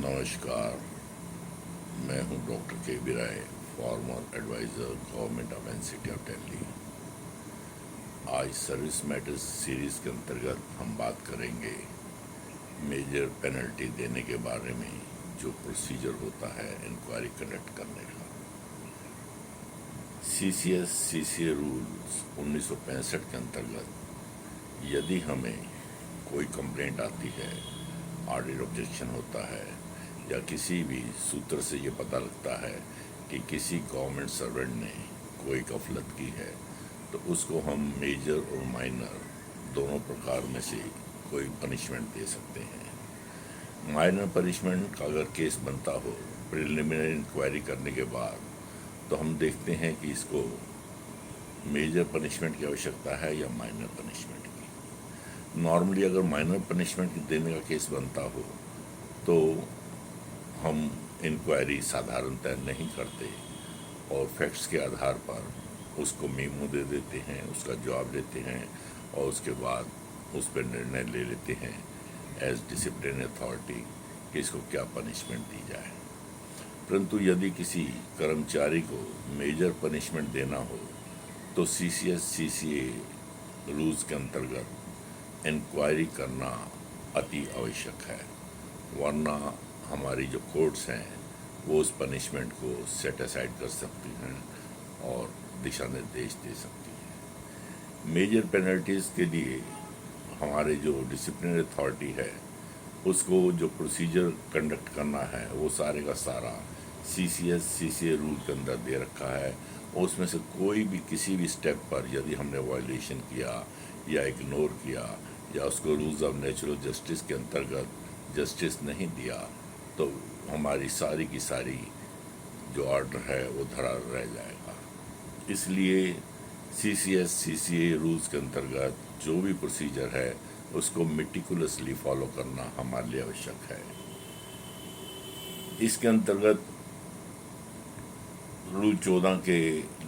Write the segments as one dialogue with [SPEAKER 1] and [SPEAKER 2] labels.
[SPEAKER 1] नमस्कार। मैं हूं डॉक्टर के B Rai, former advisor government of NCT of Delhi. आज सर्विस मैटर्स सीरीज़ के अंतर्गत हम बात करेंगे मेजर पेनल्टी देने के बारे में, जो प्रोसीजर होता है इंक्वायरी कंडक्ट करने का। सीसीए रूल्स 1965 के अंतर्गत यदि हमें कोई कंप्लेंट आती है, ऑडिट ऑब्जेक्शन होता है या किसी भी सूत्र से ये पता लगता है कि किसी गवर्नमेंट सर्वेंट ने कोई गफलत की है, तो उसको हम मेजर और माइनर दोनों प्रकार में से कोई पनिशमेंट दे सकते हैं। माइनर पनिशमेंट का अगर केस बनता हो प्रिलिमिनरी इंक्वायरी करने के बाद, तो हम देखते हैं कि इसको मेजर पनिशमेंट की आवश्यकता है या माइनर पनिशमेंट की। नॉर्मली अगर माइनर पनिशमेंट देने का केस बनता हो तो हम इंक्वायरी साधारणतः नहीं करते और फैक्ट्स के आधार पर उसको मेमो दे देते हैं, उसका जवाब लेते हैं और उसके बाद उस पर निर्णय ले लेते हैं एज डिसिप्लिनरी अथॉरिटी कि इसको क्या पनिशमेंट दी जाए। परंतु यदि किसी कर्मचारी को मेजर पनिशमेंट देना हो तो सीसीए रूल्स के अंतर्गत इंक्वायरी करना अति आवश्यक है, वरना हमारी जो कोर्ट्स हैं वो उस पनिशमेंट को सेट असाइड कर सकती हैं और दिशा निर्देश दे सकती हैं। मेजर पेनल्टीज़ के लिए हमारे जो डिसिप्लिनरी अथॉरिटी है उसको जो प्रोसीजर कंडक्ट करना है वो सारे का सारा सीसीए रूल के अंदर दे रखा है। उसमें से कोई भी किसी भी स्टेप पर यदि हमने वायलेशन किया या इग्नोर किया या उसको रूल्स ऑफ नेचुरल जस्टिस के अंतर्गत जस्टिस नहीं दिया, तो हमारी सारी की सारी जो ऑर्डर है वो धरा रह जाएगा। इसलिए सीसीए रूल्स के अंतर्गत जो भी प्रोसीजर है उसको मेटिकुलसली फॉलो करना हमारे लिए आवश्यक है। इसके अंतर्गत रूल 14 के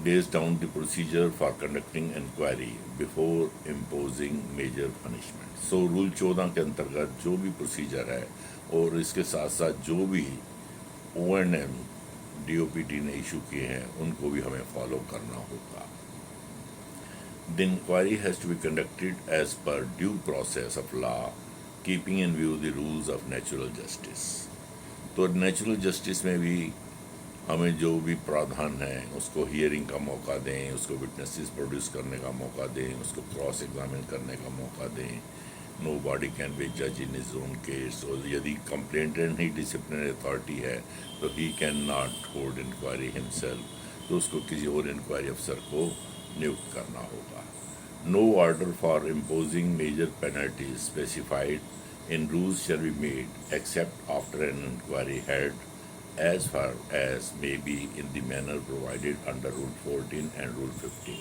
[SPEAKER 1] lays down the procedure for conducting inquiry before imposing major punishment. So rule 14 के अंतर्गत जो भी प्रोसीजर है और इसके साथ साथ जो भी ONM DOPT ने इशू किए हैं उनको भी हमें फॉलो करना होगा। The inquiry has to be conducted as per due process of law, keeping in view the rules of natural justice. तो नेचुरल जस्टिस में भी हमें जो भी प्रावधान है उसको हियरिंग का मौका दें, उसको विटनेसेस प्रोड्यूस करने का मौका दें, उसको क्रॉस एग्जामिन करने का मौका दें। नो बॉडी कैन बी जज इन हिज ओन केस। और यदि कंप्लेंटेंट ही डिसिप्लिनरी अथॉरिटी है तो he can not hold inquiry himself, तो उसको किसी और इंक्वायरी अफसर को नियुक्त करना होगा। No order for imposing major penalties specified in rules shall be made except after an inquiry held as far as may be in the manner provided under Rule 14 and Rule 15।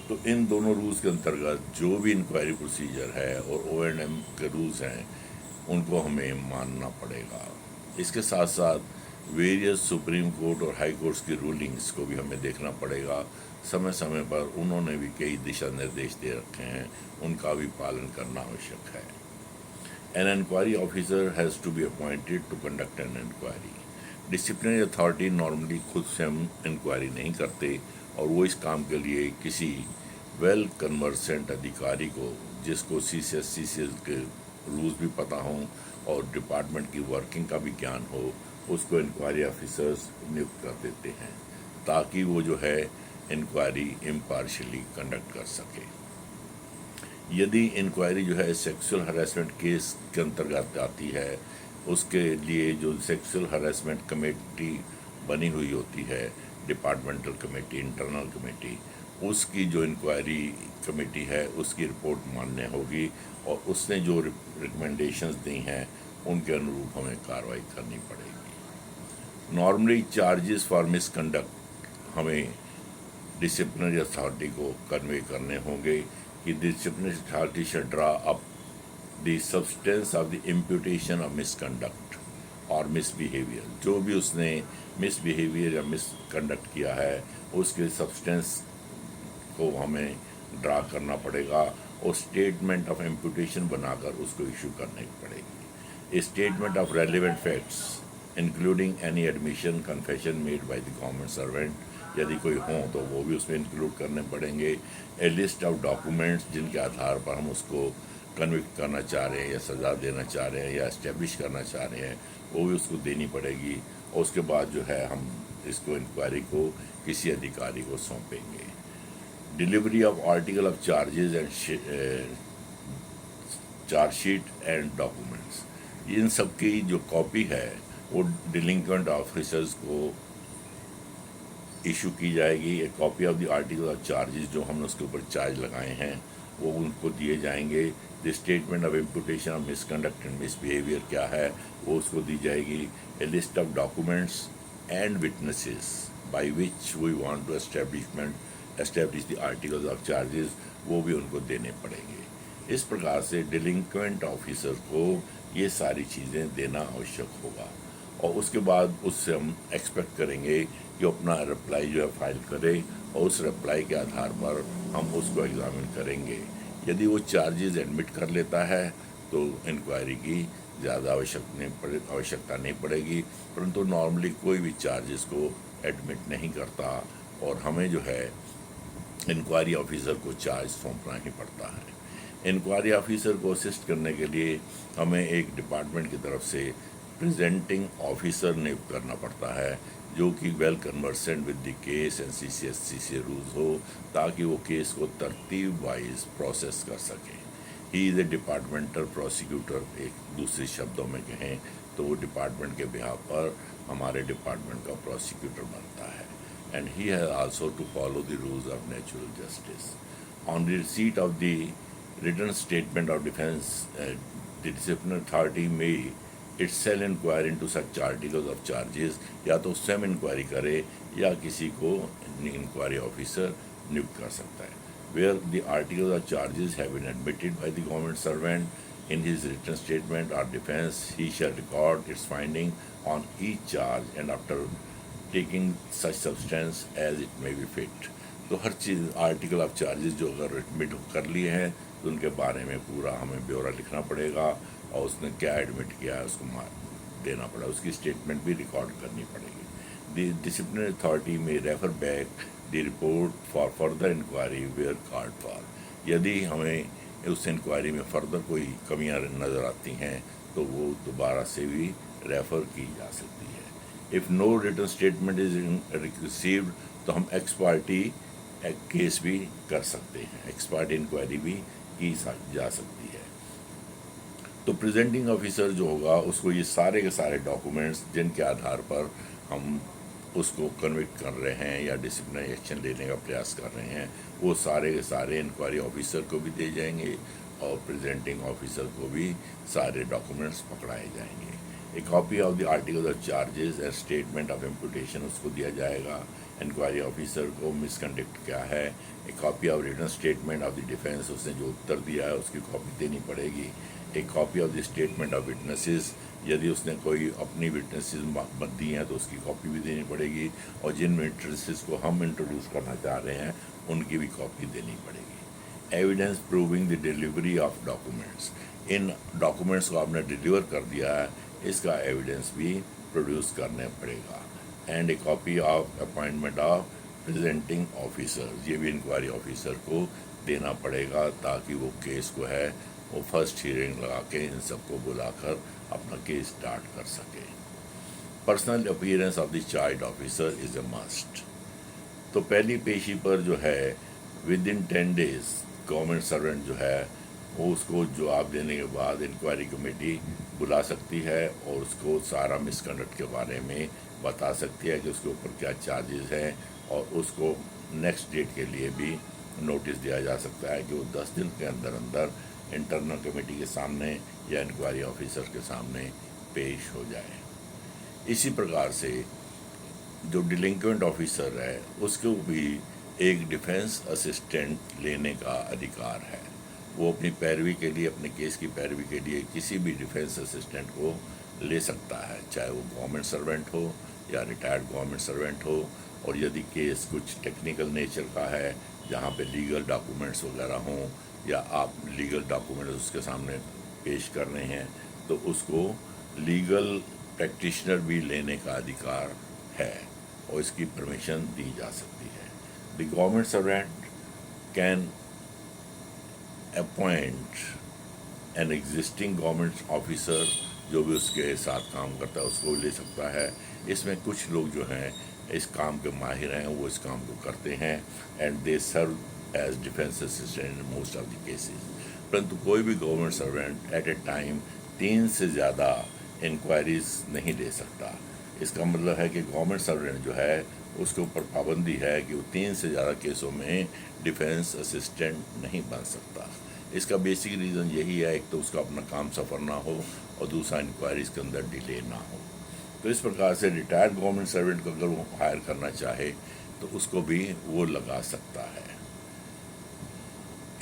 [SPEAKER 1] तो इन दोनों rules के अंतर्गत जो भी inquiry procedure है और ONM के rules हैं उनको हमें मानना पड़ेगा। इसके साथ साथ वेरियस सुप्रीम कोर्ट और हाई कोर्ट्स की रूलिंग्स को भी हमें देखना पड़ेगा। समय समय पर उन्होंने भी कई दिशा निर्देश दे रखे हैं, उनका भी पालन करना आवश्यक है। An inquiry officer has to be appointed to conduct an inquiry. Disciplinary authority normally खुद से हम इंक्वायरी नहीं करते और वो इस काम के लिए किसी वेल कन्वर्सेंट अधिकारी को, जिसको सीसीएल के रूल्स भी पता हों और डिपार्टमेंट की वर्किंग का भी ज्ञान हो, उसको इंक्वायरी ऑफिसर्स नियुक्त कर देते हैं ताकि वो जो है इंक्वायरी इम्पार्शियली कंडक्ट कर सके। यदि इंक्वायरी जो है सेक्सुअल हरासमेंट केस के अंतर्गत आती है, उसके लिए जो सेक्सुअल हरासमेंट कमेटी बनी हुई होती है, डिपार्टमेंटल कमेटी, इंटरनल कमेटी, उसकी जो इंक्वायरी कमेटी है उसकी रिपोर्ट मान्य होगी और उसने जो रिकमेंडेशंस दी हैं उनके अनुरूप हमें कार्रवाई करनी पड़ेगी। नॉर्मली चार्जेस फॉर मिसकंडक्ट हमें डिसिप्लिनरी अथॉरिटी को कन्वे करने होंगे कि disciplinary authority should draw up the substance of the imputation of misconduct or misbehavior। जो भी उसने मिसबिहेवियर या मिसकंडक्ट किया है उसके सब्सटेंस को हमें ड्रा करना पड़ेगा और स्टेटमेंट ऑफ इम्प्यूटेशन बनाकर उसको इशू करनी पड़ेगी। Statement of relevant facts including any admission confession made by the government servant, यदि कोई हों तो वो भी उसमें इंक्लूड करने पड़ेंगे। ए लिस्ट ऑफ डॉक्यूमेंट्स जिनके आधार पर हम उसको कन्विक्ट करना चाह रहे हैं या सज़ा देना चाह रहे हैं या इस्टेब्लिश करना चाह रहे हैं, वो भी उसको देनी पड़ेगी। और उसके बाद जो है हम इसको इंक्वायरी को किसी अधिकारी को सौंपेंगे। Delivery of article of charges and chargesheet and documents, इन सब की जो कॉपी है वो डिलिंक्वेंट ऑफिसर्स को इशू की जाएगी। एक copy of the article of charges जो हमने उसके ऊपर चार्ज लगाए हैं वो उनको दिए जाएंगे। The statement of imputation of misconduct and misbehaviour क्या है वो उसको दी जाएगी। A list of documents and witnesses by which we want to establish the articles of charges, वो भी उनको देने पड़ेंगे। इस प्रकार से डिलिंक्वेंट ऑफिसर को ये सारी चीज़ें देना आवश्यक होगा और उसके बाद उससे हम एक्सपेक्ट करेंगे कि अपना रिप्लाई जो है फाइल करे और उस रिप्लाई के आधार पर हम उसको एग्जामिन करेंगे। यदि वो चार्जेस एडमिट कर लेता है तो इंक्वायरी की ज़्यादा आवश्यकता नहीं पड़ेगी, परंतु नॉर्मली कोई भी चार्जेस को एडमिट नहीं करता और हमें जो है इंक्वायरी ऑफिसर को चार्ज सौंपना ही पड़ता है। इंक्वायरी ऑफिसर को असिस्ट करने के लिए हमें एक डिपार्टमेंट की तरफ से प्रेजेंटिंग ऑफिसर नियुक्त करना पड़ता है जो कि well conversant with the case and CCSC से रूल्स हो, ताकि वो केस को तरतीब वाइज प्रोसेस कर सके। He is a departmental prosecutor, एक दूसरे शब्दों में कहें तो वो डिपार्टमेंट के बिहाफ पर हमारे डिपार्टमेंट का प्रोसिक्यूटर बनता है। And he has also to follow the rules of natural justice. On the receipt of the written statement of defence, the disciplinary authority may itself inquire into such articles of charges, या तो स्वयं inquiry करे या किसी को inquiry officer नियुक्त कर सकता है। Where the articles of charges have been admitted by the government servant in his written statement और defence, he shall record its finding on each charge and after taking such substance as it may be fit. तो हर चीज़ article of charges जो अगर admit कर लिए हैं तो उनके बारे में पूरा हमें ब्यौरा लिखना पड़ेगा और उसने क्या एडमिट किया है उसको देना पड़ा, उसकी स्टेटमेंट भी रिकॉर्ड करनी पड़ेगी। The disciplinary authority may refer back the report for further inquiry where called for. यदि हमें उस इंक्वायरी में फर्दर कोई कमियां नज़र आती हैं तो वो दोबारा से भी रेफ़र की जा सकती है। If no written statement is received तो हम एक्स पार्टी केस भी कर सकते हैं, एक्स पार्टी इंक्वायरी भी की जा सकती है। तो प्रेजेंटिंग ऑफिसर जो होगा उसको ये सारे के सारे डॉक्यूमेंट्स जिनके आधार पर हम उसको कन्विक्ट कर रहे हैं या डिसिप्लिनरी एक्शन लेने का प्रयास कर रहे हैं वो सारे के सारे इंक्वायरी ऑफिसर को भी दे जाएंगे और प्रेजेंटिंग ऑफिसर को भी सारे डॉक्यूमेंट्स पकड़ाए जाएंगे। A copy of the article of charges and statement of imputation उसको दिया जाएगा। इंक्वायरी ऑफिसर को मिसकंडक्ट क्या है, a copy of written statement of the defence, उसने जो उत्तर दिया है उसकी कॉपी देनी पड़ेगी। एक copy of the statement of witnesses, यदि उसने कोई अपनी विटनेसेस मत दी हैं तो उसकी कॉपी भी देनी पड़ेगी और जिन विटनेसेस को हम इंट्रोड्यूस करना चाह रहे हैं उनकी भी कॉपी देनी पड़ेगी। Evidence proving the delivery of documents, in documents को आपने डिलीवर कर दिया है इसका एविडेंस भी प्रोड्यूस करने पड़ेगा। And A copy of appointment of presenting officer, ये भी इंक्वायरी ऑफिसर को देना पड़ेगा ताकि वो केस को है वो फर्स्ट हियरिंग लगा के इन सबको बुलाकर अपना केस स्टार्ट कर सके। Personal appearance of the charge officer is a must. तो पहली पेशी पर जो है with in 10 days government servant जो है वो उसको जवाब देने के बाद इंक्वायरी कमेटी बुला सकती है और उसको सारा मिसकंडक्ट के बारे में बता सकती है कि उसके ऊपर क्या चार्जेस हैं और उसको नेक्स्ट डेट के लिए भी नोटिस दिया जा सकता है कि वो 10 दिन के अंदर अंदर इंटरनल कमेटी के सामने या इंक्वायरी ऑफिसर के सामने पेश हो जाए। इसी प्रकार से जो डिलिंक्वेंट ऑफिसर है उसको भी एक डिफेंस असिस्टेंट लेने का अधिकार है। वो अपनी पैरवी के लिए, अपने केस की पैरवी के लिए किसी भी डिफेंस असिस्टेंट को ले सकता है, चाहे वो गवर्नमेंट सर्वेंट हो या रिटायर्ड गवर्नमेंट सर्वेंट हो। और यदि केस कुछ टेक्निकल नेचर का है जहाँ पे लीगल डॉक्यूमेंट्स वगैरह हों या आप लीगल डॉक्यूमेंट्स उसके सामने पेश कर रहे हैं तो उसको लीगल प्रैक्टिशनर भी लेने का अधिकार है और इसकी परमिशन दी जा सकती है। The government servant can appoint an existing government officer, जो भी उसके साथ काम करता है उसको ले सकता है। इसमें कुछ लोग जो हैं इस काम के माहिर हैं, वो इस काम को करते हैं and they serve as defence assistant in most of the cases. परंतु कोई भी government servant at a time 3 से ज़्यादा इंक्वायरीज नहीं ले सकता। इसका मतलब है कि गवर्नमेंट सर्वेंट जो है उसके ऊपर पाबंदी है कि वो 3 से ज़्यादा केसों में डिफेंस असिस्टेंट नहीं बन सकता। इसका बेसिक रीज़न यही है, एक तो उसका अपना काम सफ़र ना हो और दूसरा इंक्वायरीज के अंदर डिले ना हो। तो इस प्रकार से रिटायर्ड गवर्नमेंट सर्वेंट को अगर वो हायर करना चाहे तो उसको भी वो लगा सकता है।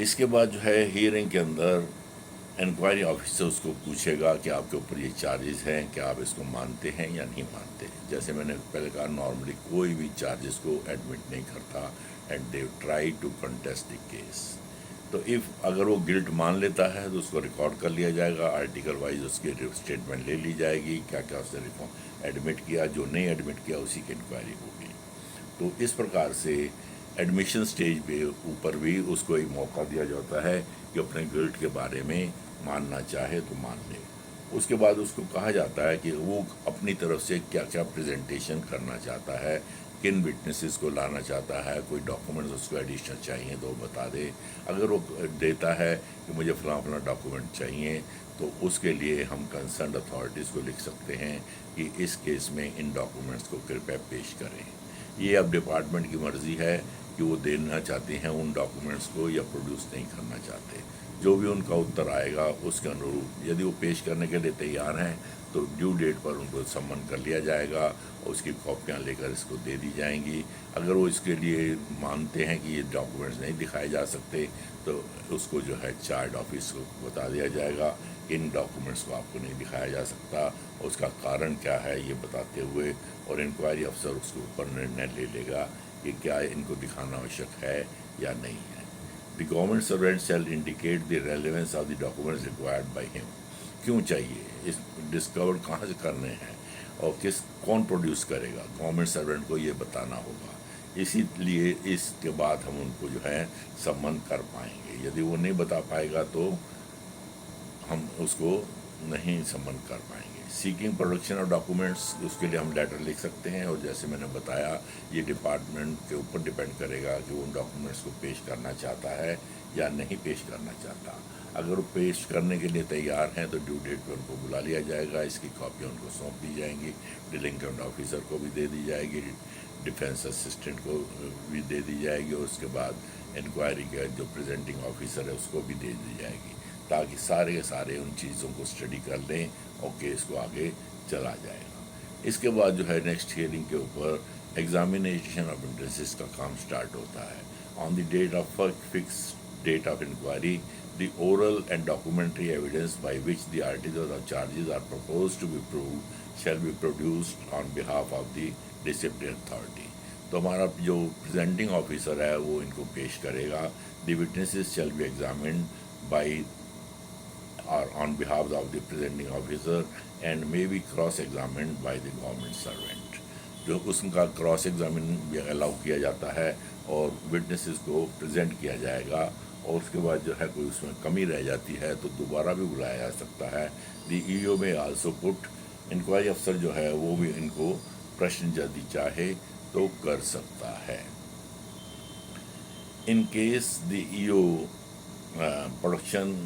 [SPEAKER 1] इसके बाद जो है हियरिंग के अंदर इंक्वायरी ऑफिसर उसको पूछेगा कि आपके ऊपर ये चार्जेस हैं, क्या आप इसको मानते हैं या नहीं मानते। जैसे मैंने पहले कहा, नॉर्मली कोई भी चार्जेस को एडमिट नहीं करता and they try to contest the case. तो अगर वो गिल्ट मान लेता है तो उसको रिकॉर्ड कर लिया जाएगा, आर्टिकल वाइज उसकी स्टेटमेंट ले ली जाएगी, क्या क्या उसने एडमिट किया, जो नहीं एडमिट किया उसी की इंक्वायरी होगी। तो इस प्रकार से एडमिशन स्टेज पे ऊपर भी उसको एक मौका दिया जाता है कि अपने गिल्ट के बारे में मानना चाहे तो मान ले। उसके बाद उसको कहा जाता है कि वो अपनी तरफ से क्या क्या प्रेजेंटेशन करना चाहता है, किन विटनेसेस को लाना चाहता है, कोई डॉक्यूमेंट्स उसको एडिशनल चाहिए तो वो बता दे। अगर वो देता है कि मुझे फलां फलां डॉक्यूमेंट चाहिए तो उसके लिए हम कंसर्न अथॉरिटीज़ को लिख सकते हैं कि इस केस में इन डॉक्यूमेंट्स को कृपया पेश करें। ये अब डिपार्टमेंट की मर्ज़ी है कि वो देना चाहते हैं उन डॉक्यूमेंट्स को या प्रोड्यूस नहीं करना चाहते। जो भी उनका उत्तर आएगा उसके अनुरूप यदि वो पेश करने के लिए तैयार हैं तो ड्यू डेट पर उनको सम्मन कर लिया जाएगा और उसकी कॉपियाँ लेकर इसको दे दी जाएंगी। अगर वो इसके लिए मानते हैं कि ये डॉक्यूमेंट्स नहीं दिखाए जा सकते तो उसको जो है चार्ज ऑफिस को बता दिया जाएगा कि इन डॉक्यूमेंट्स को आपको नहीं दिखाया जा सकता, उसका कारण क्या है ये बताते हुए, और इंक्वायरी अफसर उसके ऊपर निर्णय ले लेगा कि क्या इनको दिखाना आवश्यक है या नहीं है। The government servant shell indicate the relevance of the documents required by him. क्यों चाहिए, इस डिस्कवर कहाँ से करने हैं और कौन प्रोड्यूस करेगा, गवर्नमेंट सर्वेंट को ये बताना होगा। इसीलिए इसके बाद हम उनको जो है सम्मन कर पाएंगे। यदि वो नहीं बता पाएगा तो हम उसको नहीं सम्मन कर पाएंगे। सीकिंग प्रोडक्शन ऑफ डॉक्यूमेंट्स, उसके लिए हम लेटर लिख सकते हैं और जैसे मैंने बताया ये डिपार्टमेंट के ऊपर डिपेंड करेगा कि वो उन डॉक्यूमेंट्स को पेश करना चाहता है या नहीं पेश करना चाहता। अगर वो पेश करने के लिए तैयार हैं तो ड्यू डेट पर उनको बुला लिया जाएगा, इसकी कॉपियाँ उनको सौंप दी जाएंगी, डिलिंक्वेंट ऑफिसर को भी दे दी जाएगी, डिफेंस असिस्टेंट को भी दे दी जाएगी और उसके बाद इंक्वायरी का जो प्रेजेंटिंग ऑफिसर है उसको भी दे दी जाएगी, ताकि सारे के सारे उन चीज़ों को स्टडी कर लें और केस को आगे चला जाएगा। इसके बाद जो है नेक्स्ट हियरिंग के ऊपर एग्जामिनेशन ऑफ विटनेसेस का काम स्टार्ट होता है। On the date of fix date of inquiry, the oral and documentary evidence by which the articles or charges are proposed to be proved shall be produced on behalf of the disciplinary authority। तो हमारा जो presenting officer है वो इनको पेश करेगा। The witnesses shall be examined by or on behalf of the presenting officer and may be cross-examined by the government servant। जो उसका क्रॉस एग्जामिन भी अलाउ किया जाता है और विटनेसेस को प्रेजेंट किया जाएगा और उसके बाद जो है कोई उसमें कमी रह जाती है तो दोबारा भी बुलाया जा सकता है। दी ईओ में आल्सो पुट, इंक्वायरी अफसर जो है वो भी इनको प्रश्न यदि चाहे तो कर सकता है। In case the EO production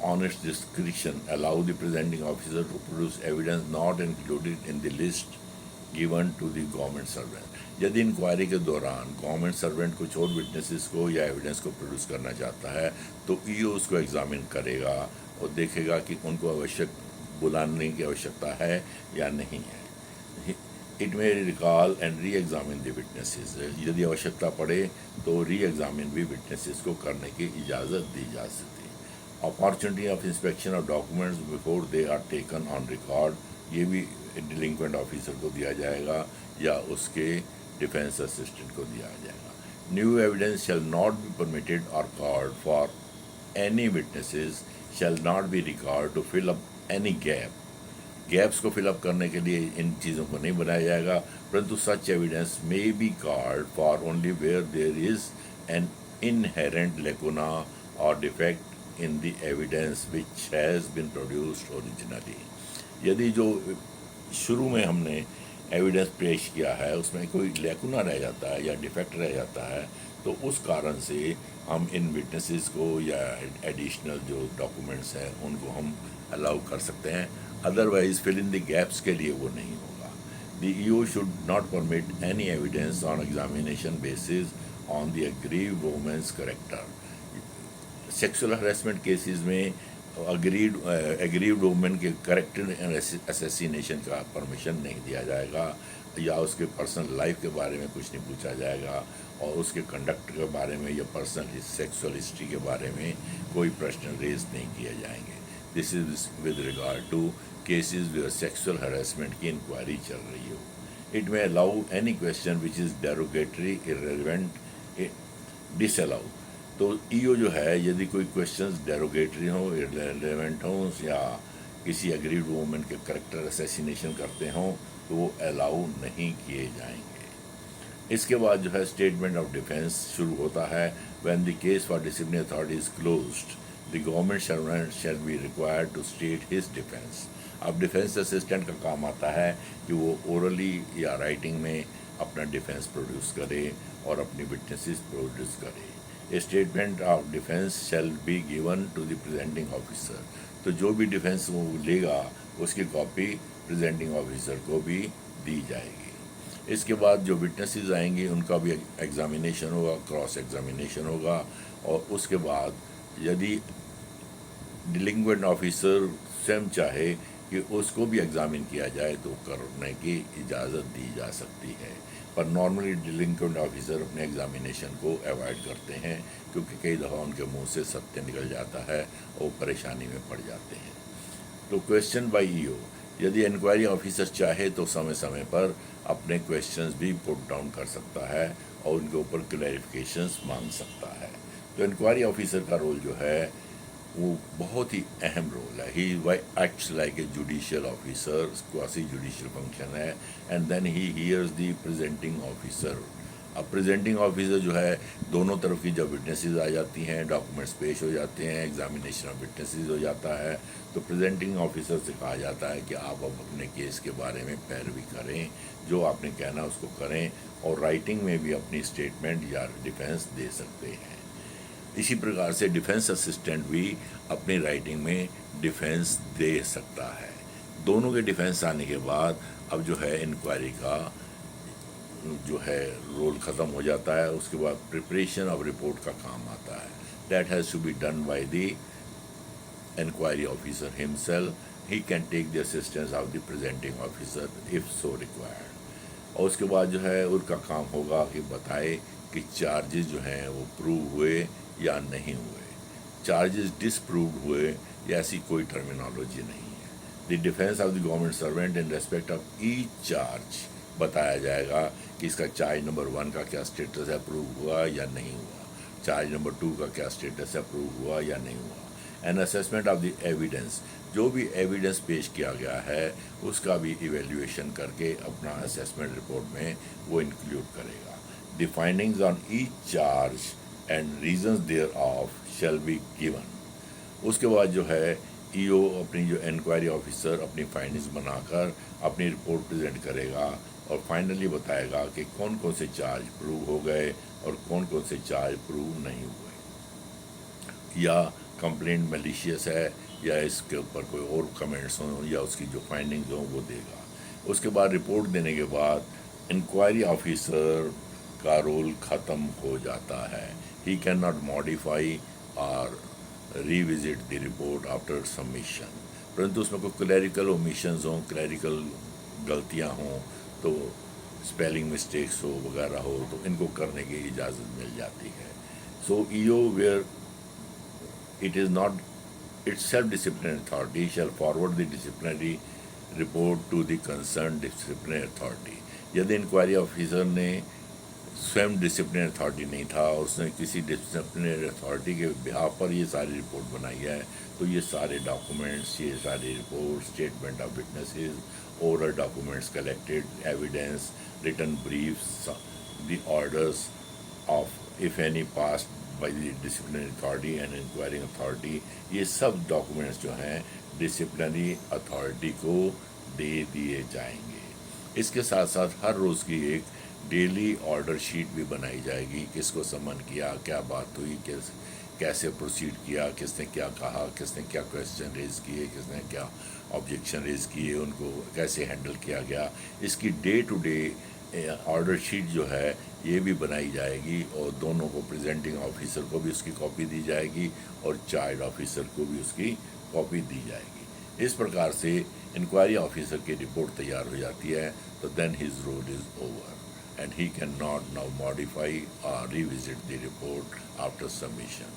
[SPEAKER 1] on its discretion allow the presenting officer to produce evidence not included in the list given to the government servant। यदि इंक्वायरी के दौरान गवर्नमेंट सर्वेंट कुछ और विटनेसेस को या एविडेंस को प्रोड्यूस करना चाहता है तो ईओ उसको एग्जामिन करेगा और देखेगा कि उनको आवश्यक बुलाने की आवश्यकता है या नहीं है। It may recall and re examine the witnesses, यदि आवश्यकता पड़े तो री एग्जामिन भी विटनेसेस को करने की इजाज़त दी जा सकती है। Opportunity of inspection of documents before they are taken on record, ये भी डिलिंक्वेंट ऑफिसर को दिया जाएगा या उसके डिफेंस असिस्टेंट को दिया जाएगा। New evidence shall not be permitted और called for any witnesses shall not be record to fill up any gap gaps को फिलअप करने के लिए इन चीज़ों को नहीं बनाया जाएगा, परंतु such evidence may be called for only where there is an inherent lacuna और defect in the evidence which has been produced originally. यदि जो शुरू में हमने एविडेंस पेश किया है उसमें कोई लेकुना रह जाता है या डिफेक्ट रह जाता है, तो उस कारण से हम इन विटनेसेस को या एडिशनल जो डॉक्यूमेंट्स हैं उनको हम अलाउ कर सकते हैं, otherwise fill in the gaps के लिए वो नहीं होगा। The EO should not permit any evidence on examination basis on the aggrieved women's character. Sexual harassment cases में एग्रीव्ड वुमेन के कैरेक्टर असैसिनेशन का परमिशन नहीं दिया जाएगा, या उसके पर्सनल लाइफ के बारे में कुछ नहीं पूछा जाएगा, और उसके कंडक्ट के बारे में या पर्सनल सेक्सुअल हिस्ट्री के बारे में कोई प्रश्न रेज नहीं किए जाएंगे। This is with regard to cases where sexual harassment की इंक्वायरी चल रही हो। It may allow any question which is derogatory, irrelevant, disallow. तो ईओ जो है यदि कोई क्वेश्चंस डेरोगेटरी हो, इर्रेलेवेंट हो या किसी एग्रीड वुमेन के करेक्टर असैसिनेशन करते हों तो वो अलाउ नहीं किए जाएंगे। इसके बाद जो है स्टेटमेंट ऑफ डिफेंस शुरू होता है। When the case for disciplinary authority is closed the government servant shall be required to state his defence. अब डिफेंस असिस्टेंट का काम आता है कि वो ओरली या राइटिंग में अपना डिफेंस प्रोड्यूस करे और अपनी विटनेसेस प्रोड्यूस करे। A statement of defence shall be given to the presenting officer. तो जो भी डिफेंस वो लेगा उसकी कॉपी प्रेजेंटिंग ऑफिसर को भी दी जाएगी। इसके बाद जो विटनेसेस आएंगे उनका भी एग्जामिनेशन होगा, क्रॉस एग्जामिनेशन होगा, और उसके बाद यदि डिलिंक्वेंट ऑफिसर स्वयं चाहे कि उसको भी एग्जामिन किया जाए तो करने की इजाज़त दी जा सकती है, पर नॉर्मली डिलिंक्वेंट ऑफिसर अपने एग्जामिनेशन को अवॉइड करते हैं क्योंकि कई दफ़ा उनके मुंह से सत्य निकल जाता है और परेशानी में पड़ जाते हैं। तो क्वेश्चन बाय ईओ, यदि इंक्वायरी ऑफिसर चाहे तो समय समय पर अपने क्वेश्चंस भी पुट डाउन कर सकता है और उनके ऊपर क्लैरिफिकेशंस मांग सकता है। तो इंक्वायरी ऑफिसर का रोल जो है वो बहुत ही अहम रोल है। He acts like a judicial officer, quasi judicial function है, and then he hears the presenting officer. अब प्रेजेंटिंग ऑफिसर जो है दोनों तरफ की जब विटनेसेस आ जाती हैं, डॉक्यूमेंट्स पेश हो जाते हैं, एग्जामिनेशन ऑफ विटनेसेस हो जाता है, तो प्रेजेंटिंग ऑफिसर से कहा जाता है कि आप अब अपने केस के बारे में पैरवी करें, जो आपने कहना उसको करें, और राइटिंग में भी अपनी स्टेटमेंट या डिफेंस दे सकते हैं। इसी प्रकार से डिफेंस असिस्टेंट भी अपनी राइटिंग में डिफेंस दे सकता है। दोनों के डिफेंस आने के बाद अब जो है इंक्वायरी का जो है रोल ख़त्म हो जाता है। उसके बाद प्रिपरेशन ऑफ रिपोर्ट का काम आता है। That has to be done by the inquiry officer himself. He can take the assistance of the presenting officer if so required. और उसके बाद जो है उनका काम होगा कि बताए कि चार्जेस जो हैं वो प्रूव हुए या नहीं हुए। चार्जेस डिसप्रूव्ड हुए या ऐसी कोई टर्मिनोलॉजी नहीं है। The defence of the government servant in respect of each charge बताया जाएगा कि इसका चार्ज नंबर 1 का क्या स्टेटस है, अप्रूव हुआ या नहीं हुआ, चार्ज नंबर 2 का क्या स्टेटस है, अप्रूव हुआ या नहीं हुआ। An assessment of the evidence, जो भी एविडेंस पेश किया गया है उसका भी इवेल्युएशन करके अपना असेसमेंट रिपोर्ट में वो इंक्लूड करेगा। The findings on each charge and reasons thereof shall be given. उसके बाद जो है ईओ अपनी जो इंक्वायरी ऑफिसर अपनी फाइंडिंग्स बनाकर अपनी रिपोर्ट प्रेजेंट करेगा और फाइनली बताएगा कि कौन कौन से चार्ज प्रूव हो गए और कौन कौन से चार्ज प्रूव नहीं हुए, या कंप्लेंट मैलिशियस है या इसके ऊपर कोई और कमेंट्स हों या उसकी जो फाइंडिंग्स हों वो देगा। उसके बाद रिपोर्ट देने के बाद इंक्वायरी ऑफिसर का रोल ख़त्म हो जाता है। ही कैन नॉट मॉडिफाई और revisit the report after submission. परंतु उसमें कोई क्लैरिकल ओमिशंस हों, क्लैरिकल गलतियां हों, तो स्पेलिंग मिस्टेक्स हो वगैरह हो तो इनको करने की इजाज़त मिल जाती है। So EO where it is not itself disciplinary authority shall forward the disciplinary report to the concern disciplinary authority. यदि इंक्वायरी ऑफिसर ने स्वयं डिसिप्लिन अथॉरिटी नहीं था और उसने किसी डिसिप्लिनरी अथॉरिटी के बिहाफ पर ये सारी रिपोर्ट बनाई है, तो ये सारे डॉक्यूमेंट्स, ये सारी report, statement of witnesses, oral documents collected, evidence, written briefs, the orders of if any passed by the disciplinary authority and inquiring authority, ये सब डॉक्यूमेंट्स जो हैं डिसिप्लिनरी अथॉरिटी को दे दिए जाएंगे। इसके साथ साथ हर रोज़ की एक डेली ऑर्डर शीट भी बनाई जाएगी, किसको समन किया, क्या बात हुई, कैसे प्रोसीड किया, किसने क्या कहा, किसने क्या क्वेश्चन रेज़ किए, किसने क्या ऑब्जेक्शन रेज़ किए, उनको कैसे हैंडल किया गया। इसकी day to day order sheet जो है ये भी बनाई जाएगी और दोनों को, प्रेजेंटिंग ऑफिसर को भी उसकी कॉपी दी जाएगी और चार्ज ऑफिसर को भी उसकी कॉपी दी जाएगी। इस प्रकार से इंक्वायरी ऑफिसर की रिपोर्ट तैयार हो जाती है, तो then his role is over and he cannot now modify or revisit the report after submission.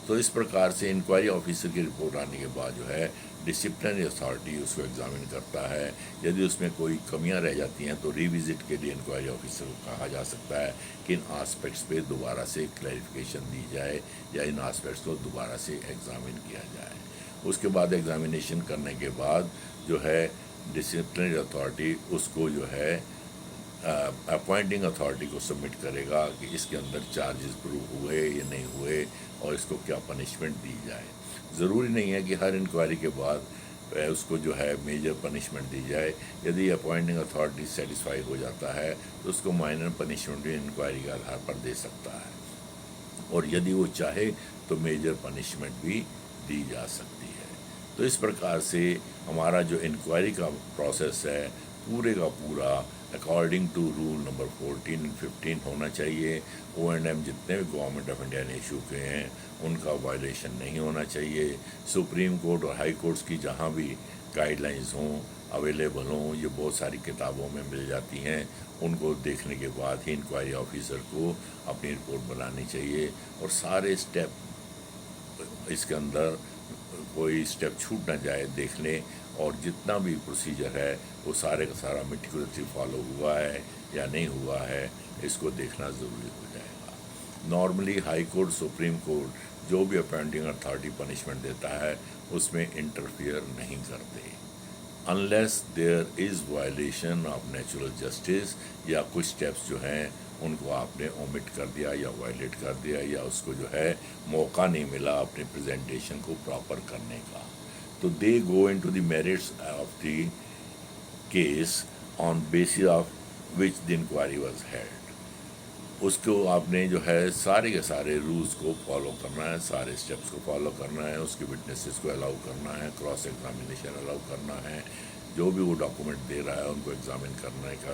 [SPEAKER 1] तो इस प्रकार से इंक्वायरी ऑफिसर की रिपोर्ट आने के बाद जो है डिसिप्लिनरी अथॉरिटी उसको एग्जामिन करता है। यदि उसमें कोई कमियां रह जाती हैं तो रिविजिट के लिए इंक्वायरी ऑफिसर को कहा जा सकता है कि इन आस्पेक्ट्स पे दोबारा से क्लैरिफिकेशन दी जाए या इन आस्पेक्ट्स को दोबारा से एग्जामिन किया जाए। उसके बाद एग्जामिनेशन करने के बाद जो है डिसिप्लिनरी अथॉरिटी उसको जो है अपॉइंटिंग अथॉरिटी को सबमिट करेगा कि इसके अंदर चार्जेस प्रूव हुए या नहीं हुए और इसको क्या पनिशमेंट दी जाए। ज़रूरी नहीं है कि हर इंक्वायरी के बाद उसको जो है मेजर पनिशमेंट दी जाए। यदि अपॉइंटिंग अथॉरिटी सेटिस्फाई हो जाता है तो उसको माइनर पनिशमेंट भी इंक्वायरी के आधार पर दे सकता है और यदि वो चाहे तो मेजर पनिशमेंट भी दी जा सकती है। तो इस प्रकार से हमारा जो इंक्वायरी का प्रोसेस है पूरे का पूरा according to rule number 14 and 15 होना चाहिए। O&M जितने भी गवर्नमेंट ऑफ इंडिया ने इशू किए हैं उनका वायलेशन नहीं होना चाहिए। सुप्रीम कोर्ट और हाई कोर्ट्स की जहाँ भी गाइडलाइंस हों, अवेलेबल हों, ये बहुत सारी किताबों में मिल जाती हैं, उनको देखने के बाद ही इंक्वायरी ऑफिसर को अपनी रिपोर्ट बनानी चाहिए और सारे स्टेप इसके अंदर कोई स्टेप छूट ना जाए देख लें और जितना भी प्रोसीजर है वो सारे का सारा मेटिकुलसली फॉलो हुआ है या नहीं हुआ है इसको देखना ज़रूरी हो जाएगा। Normally high court, supreme court जो भी अपॉइंटिंग अथॉरिटी पनिशमेंट देता है उसमें इंटरफियर नहीं करते unless there is violation of natural justice या कुछ स्टेप्स जो हैं उनको आपने ओमिट कर दिया या वायलेट कर दिया या उसको जो है मौका नहीं मिला अपने प्रेजेंटेशन को प्रॉपर करने का, तो they go into the merits of the case on basis of which the inquiry was held. उसको आपने जो है सारे के सारे रूल्स को फॉलो करना है, सारे स्टेप्स को फॉलो करना है, उसके विटनेसेस को अलाउ करना है, क्रॉस एग्जामिनेशन अलाउ करना है, जो भी वो डॉक्यूमेंट दे रहा है उनको एग्जामिन करने का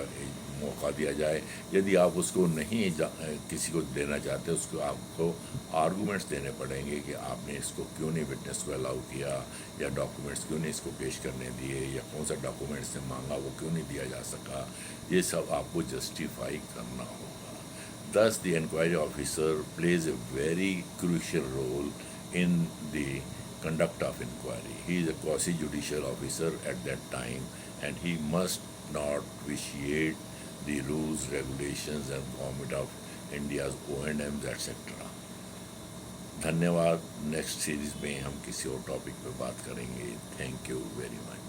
[SPEAKER 1] मौका दिया जाए। यदि आप उसको नहीं किसी को देना चाहते उसको आपको आर्गूमेंट्स देने पड़ेंगे कि आपने इसको क्यों नहीं विटनेस को अलाउ किया या डॉक्यूमेंट्स क्यों नहीं इसको पेश करने दिए या कौन सा डॉक्यूमेंट्स ने मांगा वो क्यों नहीं दिया जा सका, ये सब आपको जस्टिफाई करना होगा। Thus, the inquiry officer plays a very crucial role in the conduct of inquiry. He is a quasi-judicial officer at that time and he must not vitiate the rules, regulations and government of India's O&Ms etc. धन्यवाद। Next series में हम किसी और topic पे बात करेंगे। Thank you very much.